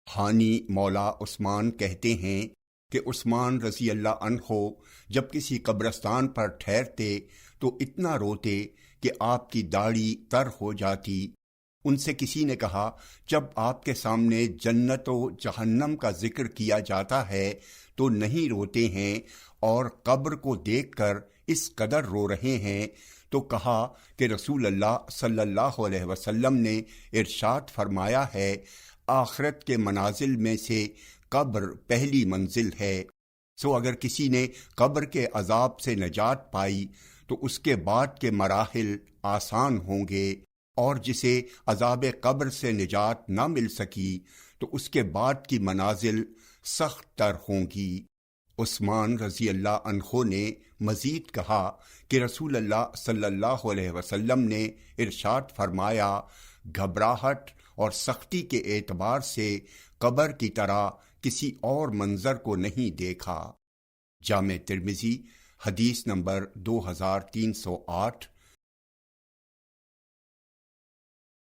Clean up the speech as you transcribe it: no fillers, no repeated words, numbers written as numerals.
حانی مولا عثمان کہتے ہیں کہ عثمان رضی اللہ عنہ جب کسی قبرستان پر ٹھہرتے تو اتنا روتے کہ آپ کی داڑھی تر ہو جاتی۔ ان سے کسی نے کہا، جب آپ کے سامنے جنت و جہنم کا ذکر کیا جاتا ہے تو نہیں روتے ہیں، اور قبر کو دیکھ کر اس قدر رو رہے ہیں؟ تو کہا کہ رسول اللہ صلی اللہ علیہ وسلم نے ارشاد فرمایا ہے، آخرت کے منازل میں سے قبر پہلی منزل ہے۔ سو اگر کسی نے قبر کے عذاب سے نجات پائی تو اس کے بعد کے مراحل آسان ہوں گے، اور جسے عذاب قبر سے نجات نہ مل سکی تو اس کے بعد کی منازل سخت تر ہوں گی۔ عثمان رضی اللہ عنہ نے مزید کہا کہ رسول اللہ صلی اللہ علیہ وسلم نے ارشاد فرمایا، گھبراہٹ اور سختی کے اعتبار سے قبر کی طرح کسی اور منظر کو نہیں دیکھا۔ جامع ترمذی حدیث نمبر 2308،